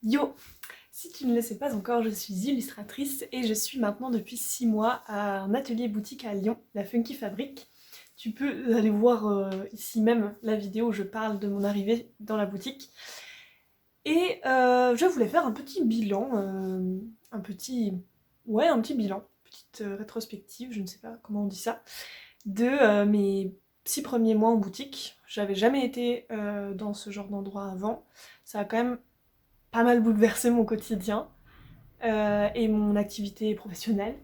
Yo! Si tu ne le sais pas encore, je suis illustratrice et je suis maintenant depuis 6 mois à un atelier boutique à Lyon, la Funky Fabrique. Tu peux aller voir ici même la vidéo où je parle de mon arrivée dans la boutique. Et je voulais faire un petit bilan, un petit... Ouais, un petit bilan, petite rétrospective, je ne sais pas comment on dit ça, de mes 6 premiers mois en boutique. J'avais jamais été dans ce genre d'endroit avant. Ça a quand même pas mal bouleversé mon quotidien et mon activité professionnelle.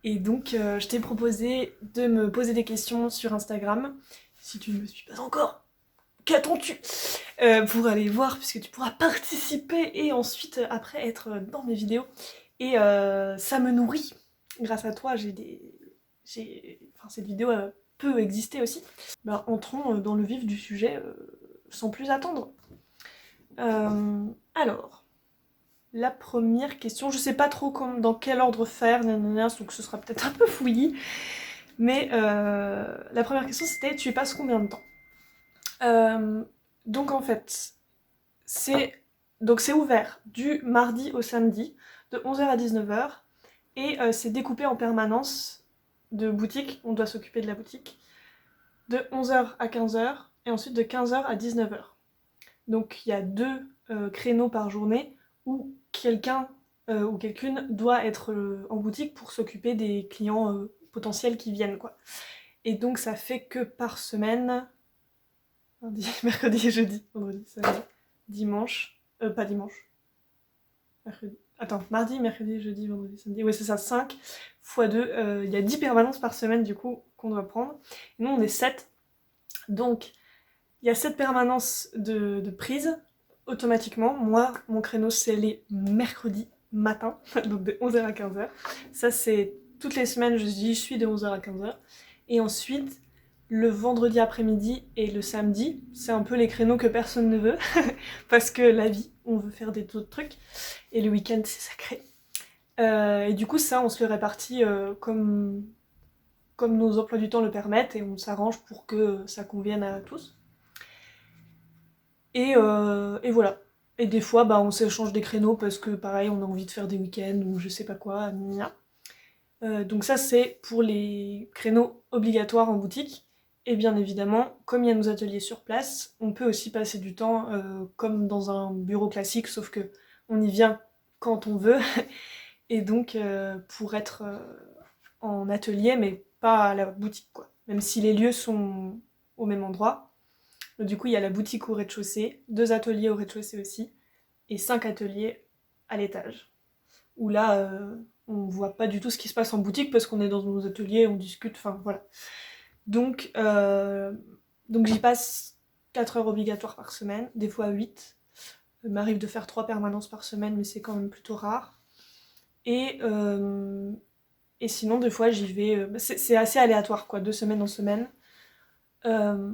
Et donc, je t'ai proposé de me poser des questions sur Instagram. Si tu ne me suis pas encore, qu'attends-tu pour aller voir, puisque tu pourras participer et ensuite, après, être dans mes vidéos. Et ça me nourrit. Grâce à toi, Enfin, cette vidéo peut exister aussi. Ben, entrons dans le vif du sujet sans plus attendre. Alors, la première question, je sais pas trop dans quel ordre faire, nanana, donc ce sera peut-être un peu fouillis, mais la première question c'était tu y passes combien de temps? Donc en fait, c'est ouvert du mardi au samedi, de 11h à 19h, et c'est découpé en permanence de boutique, on doit s'occuper de la boutique, de 11h à 15h, et ensuite de 15h à 19h. Donc il y a deux créneaux par journée où quelqu'un ou quelqu'une doit être en boutique pour s'occuper des clients potentiels qui viennent, quoi. Et donc ça fait que par semaine, lundi, mercredi et jeudi, vendredi, samedi, dimanche, pas dimanche, mercredi. Attends, mardi, mercredi, jeudi, vendredi, samedi. Ouais, c'est ça, 5 fois 2. Il y a 10 permanences par semaine, du coup, qu'on doit prendre. Et nous, on est 7. Donc, il y a 7 permanences de prise automatiquement. Moi, mon créneau, c'est les mercredis matin, donc de 11h à 15h. Ça, c'est toutes les semaines, je suis de 11h à 15h. Et ensuite, le vendredi après-midi et le samedi, c'est un peu les créneaux que personne ne veut, parce que la vie, on veut faire des autres trucs. Et le week-end, c'est sacré. Et du coup, ça, on se le répartit comme nos emplois du temps le permettent, et on s'arrange pour que ça convienne à tous. Et voilà. Et des fois, bah, on s'échange des créneaux parce que, pareil, on a envie de faire des week-ends ou je sais pas quoi. Donc ça, c'est pour les créneaux obligatoires en boutique. Et bien évidemment, comme il y a nos ateliers sur place, on peut aussi passer du temps comme dans un bureau classique, sauf que on y vient quand on veut. Et donc, pour être en atelier, mais pas à la boutique, quoi. Même si les lieux sont au même endroit. Du coup, il y a la boutique au rez-de-chaussée, 2 ateliers au rez-de-chaussée aussi, et 5 ateliers à l'étage. Où là, on voit pas du tout ce qui se passe en boutique parce qu'on est dans nos ateliers, on discute, enfin voilà. Donc, donc j'y passe 4 heures obligatoires par semaine, des fois 8. Il m'arrive de faire 3 permanences par semaine, mais c'est quand même plutôt rare. Et, euh, et sinon, des fois, j'y vais. C'est assez aléatoire, quoi, de semaine en semaine. Euh,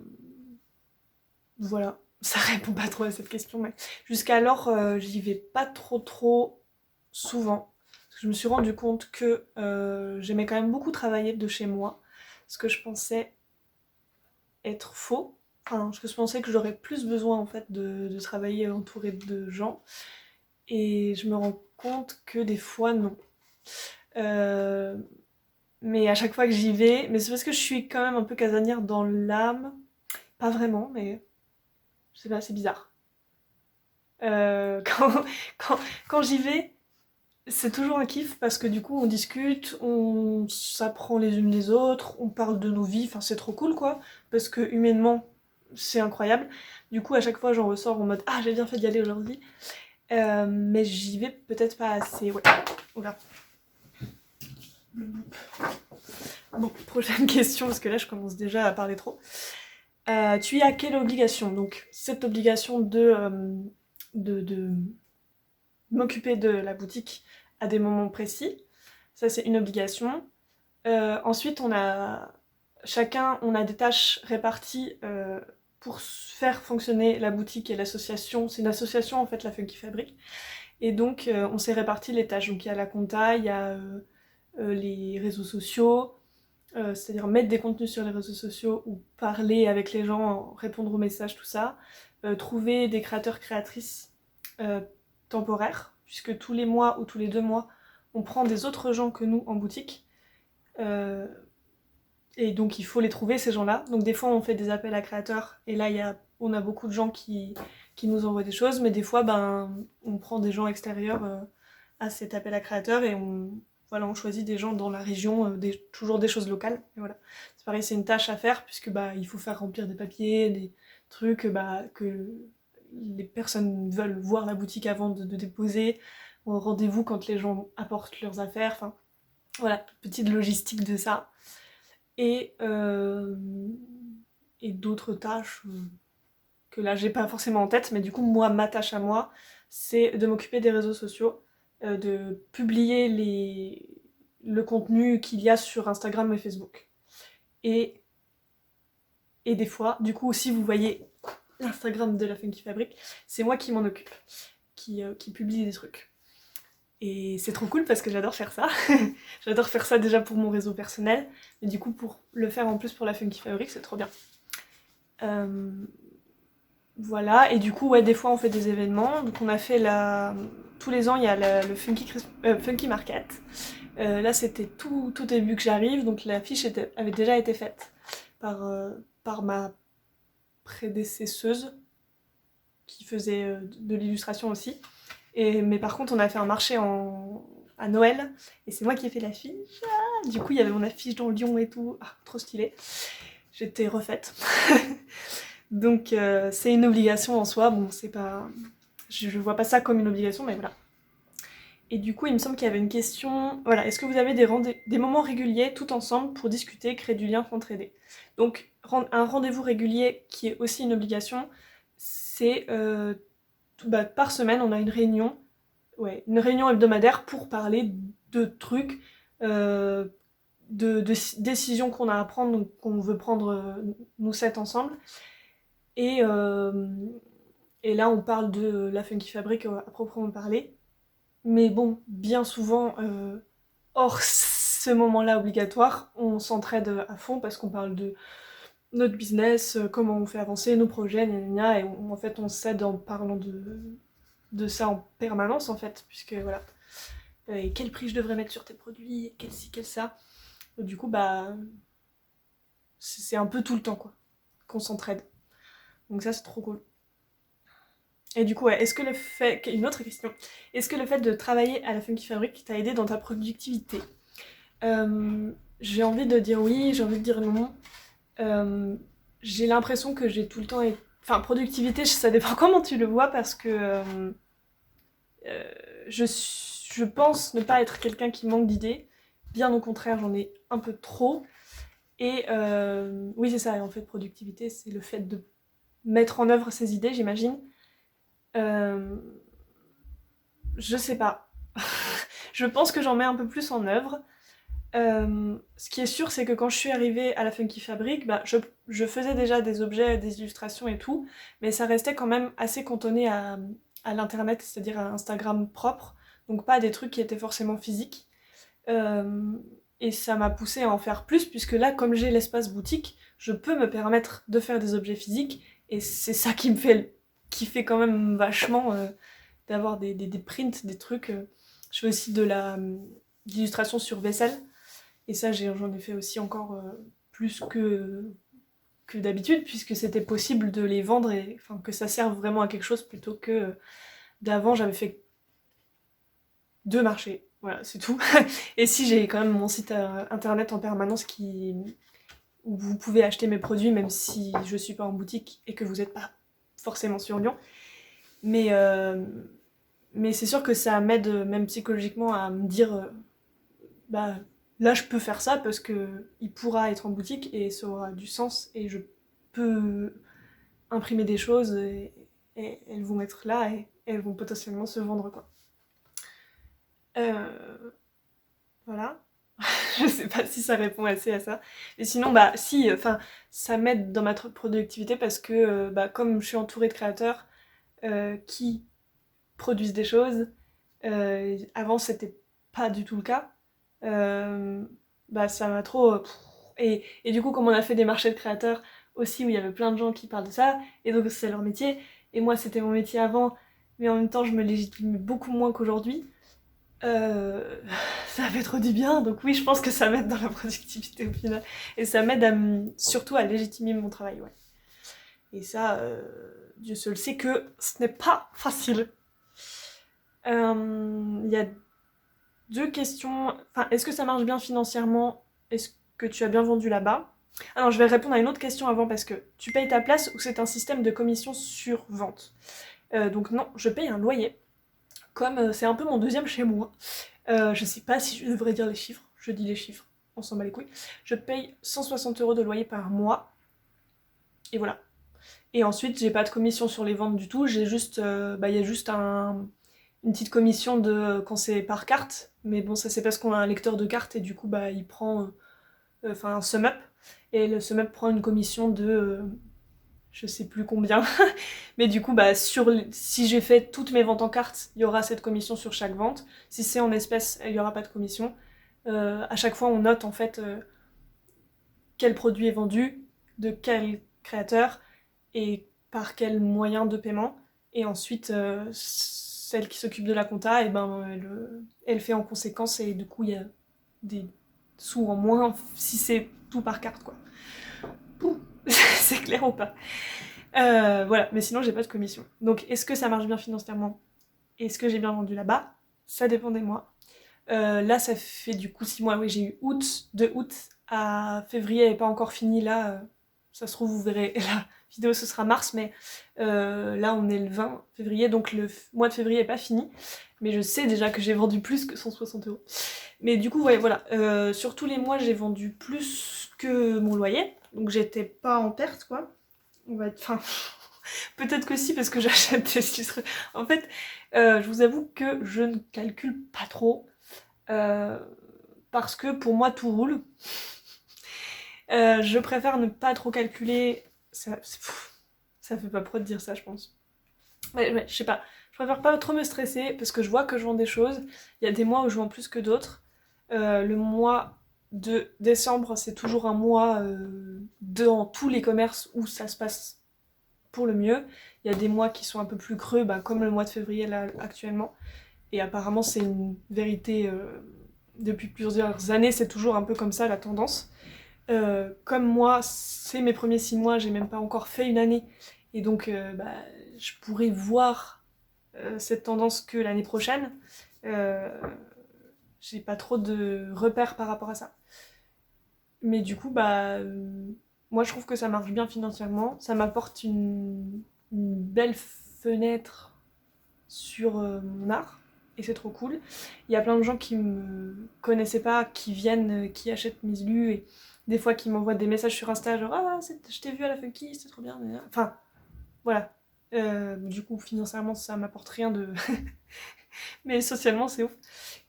Voilà, ça répond pas trop à cette question, mais jusqu'alors, j'y vais pas trop souvent. Parce que je me suis rendu compte que j'aimais quand même beaucoup travailler de chez moi, ce que je pensais être faux. Enfin, parce que je pensais que j'aurais plus besoin en fait de travailler entourée de gens. Et je me rends compte que des fois, non. Euh, mais à chaque fois que j'y vais, mais c'est parce que je suis quand même un peu casanière dans l'âme. Pas vraiment, mais je sais pas, c'est bizarre. Euh, quand, quand, quand j'y vais, c'est toujours un kiff parce que du coup on discute, on s'apprend les unes les autres, on parle de nos vies, enfin c'est trop cool quoi, parce que humainement c'est incroyable. Du coup à chaque fois j'en ressors en mode ah j'ai bien fait d'y aller aujourd'hui. Mais j'y vais peut-être pas assez. Ouais. Oula. Bon, prochaine question parce que là je commence déjà à parler trop. Tu y as quelle obligation? Donc cette obligation de m'occuper de la boutique à des moments précis. Ça, c'est une obligation. Ensuite, on a des tâches réparties pour faire fonctionner la boutique et l'association. C'est une association, en fait, la Funky Fabrique. Et donc, on s'est réparti les tâches. Donc, il y a la compta, il y a les réseaux sociaux, c'est-à-dire mettre des contenus sur les réseaux sociaux ou parler avec les gens, répondre aux messages, tout ça. Trouver des créateurs, créatrices temporaire, puisque tous les mois ou tous les 2 mois, on prend des autres gens que nous en boutique. Et donc il faut les trouver ces gens-là. Donc des fois on fait des appels à créateurs, et là on a beaucoup de gens qui nous envoient des choses, mais des fois on prend des gens extérieurs à cet appel à créateurs, et on choisit des gens dans la région, toujours des choses locales. Et voilà. C'est pareil, c'est une tâche à faire, puisque il faut faire remplir des papiers, des trucs que les personnes veulent voir la boutique avant de déposer, au rendez-vous quand les gens apportent leurs affaires, enfin voilà, petite logistique de ça. Et d'autres tâches que là j'ai pas forcément en tête, mais du coup ma tâche à moi, c'est de m'occuper des réseaux sociaux, de publier le contenu qu'il y a sur Instagram et Facebook. Et des fois, du coup, si vous voyez l'Instagram de la Funky Fabric, c'est moi qui m'en occupe, qui publie des trucs. Et c'est trop cool parce que j'adore faire ça. J'adore faire ça déjà pour mon réseau personnel, mais du coup pour le faire en plus pour la Funky Fabric, c'est trop bien. Voilà, et du coup, ouais, des fois on fait des événements. Donc on a fait tous les ans, il y a le Funky Market. Là, c'était tout début que j'arrive, donc l'affiche avait déjà été faite par ma prédécesseuse qui faisait de l'illustration aussi. Mais par contre, on a fait un marché à Noël, et c'est moi qui ai fait l'affiche. Du coup, il y avait mon affiche dans Lyon et tout. Ah, trop stylé. J'étais refaite. Donc, c'est une obligation en soi. Bon, c'est pas... Je vois pas ça comme une obligation, mais voilà. Et du coup, il me semble qu'il y avait une question... Voilà, est-ce que vous avez des moments réguliers tout ensemble pour discuter, créer du lien, s'entraider? Donc, un rendez-vous régulier qui est aussi une obligation, c'est... par semaine, on a une réunion hebdomadaire pour parler de trucs, de décisions qu'on a à prendre, donc qu'on veut prendre nous 7 ensemble. Et là, on parle de la Funky Fabric à proprement parler. Mais bon, bien souvent, hors ce moment-là obligatoire, on s'entraide à fond parce qu'on parle de notre business, comment on fait avancer nos projets, et en fait, on s'aide en parlant de ça en permanence, en fait, puisque voilà. Et quel prix je devrais mettre sur tes produits, quel ci, quel ça. Et du coup, c'est un peu tout le temps, quoi, qu'on s'entraide. Donc ça, c'est trop cool. Et du coup, ouais, une autre question, est-ce que le fait de travailler à la Funky Fabric t'a aidé dans ta productivité? J'ai envie de dire oui, j'ai envie de dire non. J'ai l'impression que j'ai tout le temps... Enfin, productivité, ça dépend comment tu le vois, parce que je pense ne pas être quelqu'un qui manque d'idées. Bien au contraire, j'en ai un peu trop. Et oui, c'est ça, en fait, productivité, c'est le fait de mettre en œuvre ses idées, j'imagine. Je sais pas. Je pense que j'en mets un peu plus en œuvre. Ce qui est sûr, c'est que quand je suis arrivée à la Funky Fabric, je faisais déjà des objets, des illustrations et tout, mais ça restait quand même assez cantonné à l'internet, c'est-à-dire à Instagram propre, donc pas des trucs qui étaient forcément physiques. Et ça m'a poussée à en faire plus, puisque là, comme j'ai l'espace boutique, je peux me permettre de faire des objets physiques, et c'est ça qui fait quand même vachement d'avoir des prints, des trucs. Je fais aussi de l'illustration sur vaisselle, et ça j'en ai fait aussi encore plus que d'habitude, puisque c'était possible de les vendre, et enfin que ça serve vraiment à quelque chose, plutôt que d'avant j'avais fait 2 marchés. Voilà, c'est tout. Et si j'ai quand même mon site internet en permanence où vous pouvez acheter mes produits, même si je suis pas en boutique et que vous n'êtes pas forcément sur Lyon. Mais c'est sûr que ça m'aide même psychologiquement à me dire là je peux faire ça parce que il pourra être en boutique et ça aura du sens, et je peux imprimer des choses, et elles vont être là, et elles vont potentiellement se vendre, quoi. Voilà. Je sais pas si ça répond assez à ça. Et sinon, si, enfin, ça m'aide dans ma productivité, parce que, comme je suis entourée de créateurs qui produisent des choses, avant c'était pas du tout le cas, ça m'a trop... et du coup, comme on a fait des marchés de créateurs aussi, où il y avait plein de gens qui parlent de ça, et donc c'est leur métier, et moi c'était mon métier avant, mais en même temps je me légitime beaucoup moins qu'aujourd'hui. Ça fait trop du bien, donc oui, je pense que ça m'aide dans la productivité au final. Et ça m'aide surtout à légitimer mon travail, ouais. Et ça, Dieu seul sait que ce n'est pas facile. Il y a deux questions. Enfin, est-ce que ça marche bien financièrement? Est-ce que tu as bien vendu là-bas? Ah non, je vais répondre à une autre question avant parce que tu payes ta place ou c'est un système de commission sur vente? Donc non, je paye un loyer. Comme c'est un peu mon deuxième chez moi. Je sais pas si je devrais dire les chiffres. Je dis les chiffres. On s'en bat les couilles. Je paye 160 € de loyer par mois. Et voilà. Et ensuite, j'ai pas de commission sur les ventes du tout. J'ai juste, y a juste une petite commission de quand c'est par carte. Mais bon, ça c'est parce qu'on a un lecteur de cartes et du coup, il prend, un sum up. Et le sum up prend une commission de, je sais plus combien. Mais du coup, si j'ai fait toutes mes ventes en carte, il y aura cette commission sur chaque vente. Si c'est en espèces, il n'y aura pas de commission. À chaque fois, on note en fait quel produit est vendu, de quel créateur et par quel moyen de paiement. Et ensuite, celle qui s'occupe de la compta, elle fait en conséquence et du coup, il y a des sous en moins si c'est tout par carte, quoi. Pouh, c'est clair ou pas? Voilà, mais sinon j'ai pas de commission. Donc est-ce que ça marche bien financièrement? Est-ce que j'ai bien vendu là-bas? Ça dépend des mois. Là ça fait du coup 6 mois, oui j'ai eu août, de août à février, elle n'est pas encore finie là. Ça se trouve vous verrez la vidéo ce sera mars, mais là on est le 20 février, donc le mois de février est pas fini. Mais je sais déjà que j'ai vendu plus que 160 €. Mais du coup ouais voilà, sur tous les mois j'ai vendu plus que mon loyer, donc j'étais pas en perte quoi. Enfin, peut-être que si, parce que j'achète des titres. En fait, je vous avoue que je ne calcule pas trop. euh, Parce que pour moi, tout roule. Je préfère ne pas trop calculer. Ça fait pas pro de dire ça, je pense. Ouais, je sais pas. Je préfère pas trop me stresser parce que je vois que je vends des choses. Il y a des mois où je vends plus que d'autres. Le mois de décembre, c'est toujours un mois dans tous les commerces où ça se passe pour le mieux. Il y a des mois qui sont un peu plus creux, comme le mois de février là actuellement. Et apparemment c'est une vérité depuis plusieurs années, c'est toujours un peu comme ça la tendance. Comme moi, c'est mes premiers 6 mois, j'ai même pas encore fait une année. Et donc je pourrais voir cette tendance que l'année prochaine. Euh, j'ai pas trop de repères par rapport à ça. Mais du coup, moi je trouve que ça marche bien financièrement. Ça m'apporte une belle fenêtre sur mon art. Et c'est trop cool. Il y a plein de gens qui me connaissaient pas, qui viennent, qui achètent mes élus et des fois qui m'envoient des messages sur Insta genre ah je t'ai vu à la Funky, c'était trop bien. Enfin voilà. Du coup financièrement ça m'apporte rien de mais socialement c'est ouf.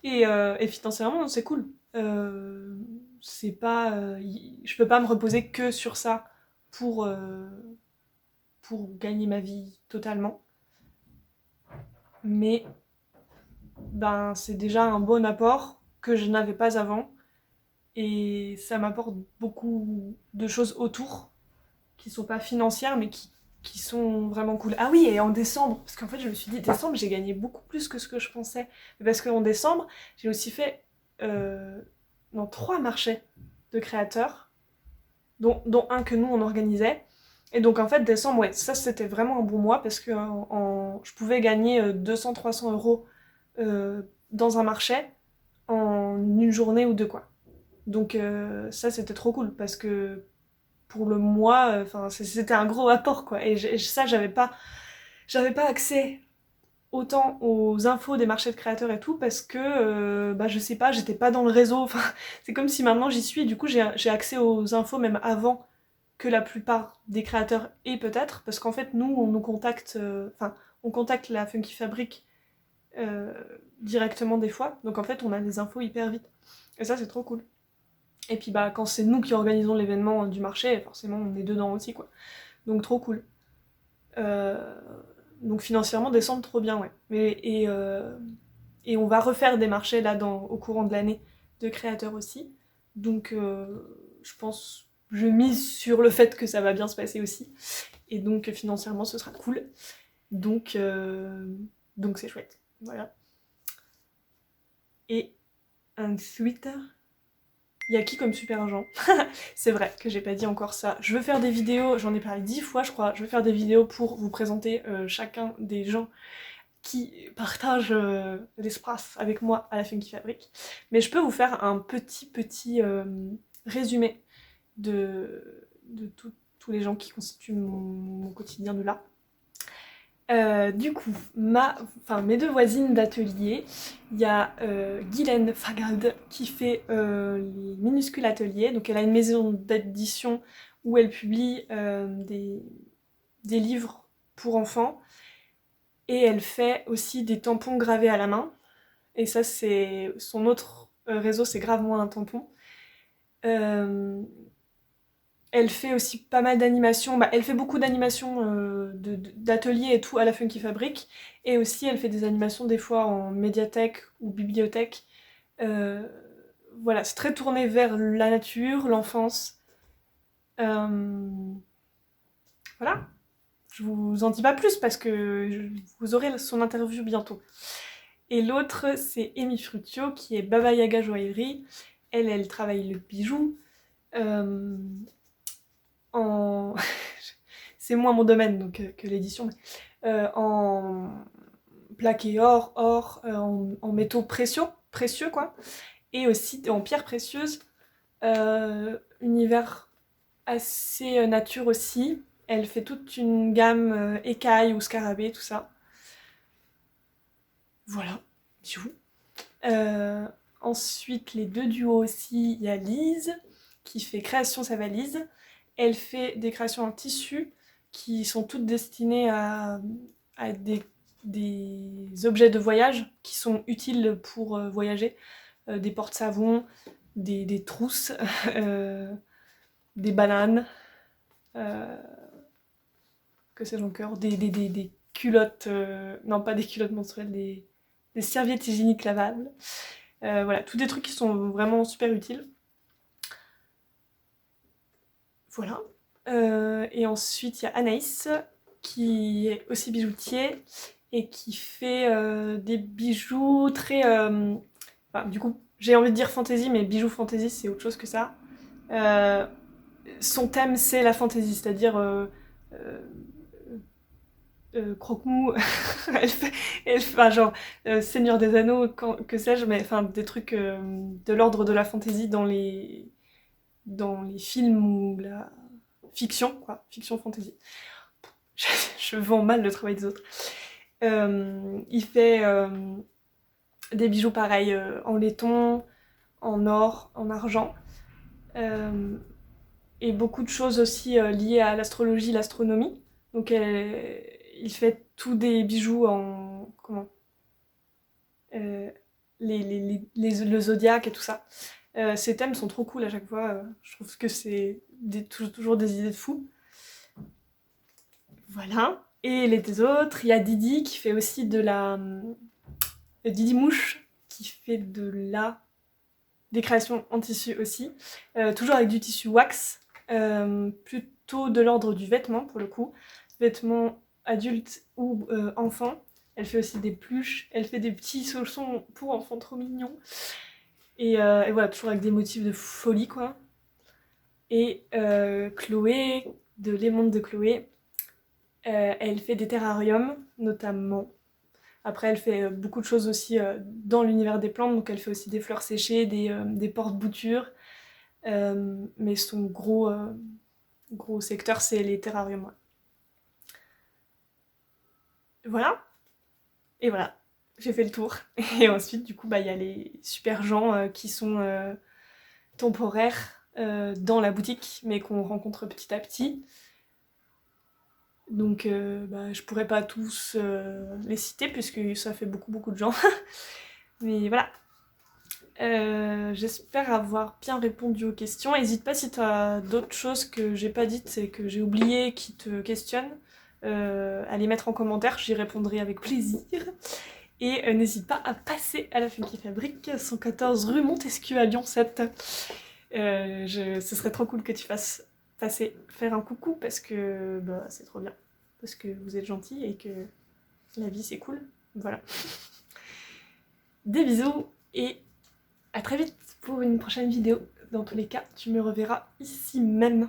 Et financièrement c'est cool. C'est pas je peux pas me reposer que sur ça pour euh, pour gagner ma vie totalement, mais c'est déjà un bon apport que je n'avais pas avant et ça m'apporte beaucoup de choses autour qui sont pas financières mais qui sont vraiment cool. Ah oui, et en décembre, parce qu'en fait je me suis dit décembre j'ai gagné beaucoup plus que ce que je pensais, mais parce qu'en décembre j'ai aussi fait dans 3 marchés de créateurs, dont un que nous on organisait. Et donc en fait décembre, ouais, ça c'était vraiment un bon mois parce que je pouvais gagner 200-300 € dans un marché en une journée ou deux quoi. Donc ça c'était trop cool parce que pour le mois, c'était un gros apport quoi. Et ça j'avais pas accès autant aux infos des marchés de créateurs et tout parce que je sais pas, j'étais pas dans le réseau. Enfin, c'est comme si maintenant j'y suis et du coup j'ai accès aux infos même avant que la plupart des créateurs aient peut-être parce qu'en fait nous on nous contacte, on contacte la Funky Fabric euh, directement des fois, donc en fait on a des infos hyper vite. Et ça c'est trop cool. Et puis quand c'est nous qui organisons l'événement du marché, forcément on est dedans aussi quoi. Donc trop cool. Euh, donc financièrement décembre trop bien ouais. Et on va refaire des marchés là au courant de l'année de créateurs aussi. Donc je pense, je mise sur le fait que ça va bien se passer aussi. Et donc financièrement ce sera cool. Donc Donc c'est chouette, voilà. Et ensuite, il y a qui comme super agent? C'est vrai que j'ai pas dit encore ça. Je veux faire des vidéos, j'en ai parlé 10 fois je crois, je veux faire des vidéos pour vous présenter chacun des gens qui partagent l'espace avec moi à la Funky Fabric. Mais je peux vous faire un petit résumé de tous les gens qui constituent mon quotidien de là. Du coup, mes deux voisines d'atelier, il y a Guylaine Fagald qui fait les minuscules ateliers, donc elle a une maison d'édition où elle publie des livres pour enfants, et elle fait aussi des tampons gravés à la main, et ça c'est son autre réseau, c'est Grave Moi un tampon. Elle fait aussi pas mal d'animations, elle fait beaucoup d'animations d'ateliers et tout à la Funky Fabric, et aussi elle fait des animations des fois en médiathèque ou bibliothèque. Voilà, c'est très tourné vers la nature, l'enfance. Voilà, je vous en dis pas plus parce que vous aurez son interview bientôt. Et l'autre, c'est Amy Frutio qui est Baba Yaga Joaillerie. Elle travaille le bijou. C'est moins mon domaine donc, que l'édition, mais en plaqué or, en métaux précieux quoi, et aussi en pierres précieuses, univers assez nature aussi. Elle fait toute une gamme écailles ou scarabées, tout ça. Voilà, bijou. Ensuite, les deux duos aussi, il y a Lise qui fait Création sa valise. Elle fait des créations en tissu qui sont toutes destinées à des objets de voyage qui sont utiles pour voyager. Des porte-savons, des trousses, des bananes, que sais-je encore, des culottes, non pas des culottes menstruelles, des serviettes hygiéniques lavables. Voilà, tous des trucs qui sont vraiment super utiles. Voilà. Et ensuite, il y a Anaïs, qui est aussi bijoutier, et qui fait des bijoux très... du coup, j'ai envie de dire fantasy, mais bijoux fantasy, c'est autre chose que ça. Son thème, c'est la fantasy, c'est-à-dire... croque-mou, genre Seigneur des Anneaux, que sais-je, mais enfin des trucs de l'ordre de la fantasy dans les films ou la fiction, quoi, fiction fantasy. Je vends mal le travail des autres. Il fait des bijoux pareils en laiton, en or, en argent, et beaucoup de choses aussi liées à l'astrologie, l'astronomie. Donc il fait tous des bijoux en... comment le zodiaque et tout ça. Ces thèmes sont trop cool à chaque fois. Je trouve que c'est toujours des idées de fou. Voilà. Et les deux autres, il y a Didi qui fait aussi de la... Didi Mouche qui fait des créations en tissu aussi. Toujours avec du tissu wax. Plutôt de l'ordre du vêtement pour le coup. Vêtements adultes ou enfants. Elle fait aussi des pluches, elle fait des petits chaussons pour enfants trop mignons. Et voilà, toujours avec des motifs de folie, quoi. Et Chloé, de Les Mondes de Chloé, elle fait des terrariums, notamment. Après, elle fait beaucoup de choses aussi dans l'univers des plantes, donc elle fait aussi des fleurs séchées, des porte-boutures. Mais son gros secteur, c'est les terrariums. Ouais. Voilà. Et voilà, j'ai fait le tour. Et ensuite, du coup, il y a les super gens qui sont temporaires dans la boutique, mais qu'on rencontre petit à petit. Donc, je pourrais pas tous les citer, puisque ça fait beaucoup de gens. Mais voilà. J'espère avoir bien répondu aux questions. N'hésite pas si tu as d'autres choses que j'ai pas dites et que j'ai oubliées qui te questionnent, à les mettre en commentaire, j'y répondrai avec plaisir. Et n'hésite pas à passer à la Funky Fabric, 114 rue Montesquieu à Lyon 7. Ce serait trop cool que tu fasses passer, faire un coucou, parce que c'est trop bien. Parce que vous êtes gentils et que la vie c'est cool. Voilà. Des bisous et à très vite pour une prochaine vidéo. Dans tous les cas, tu me reverras ici même.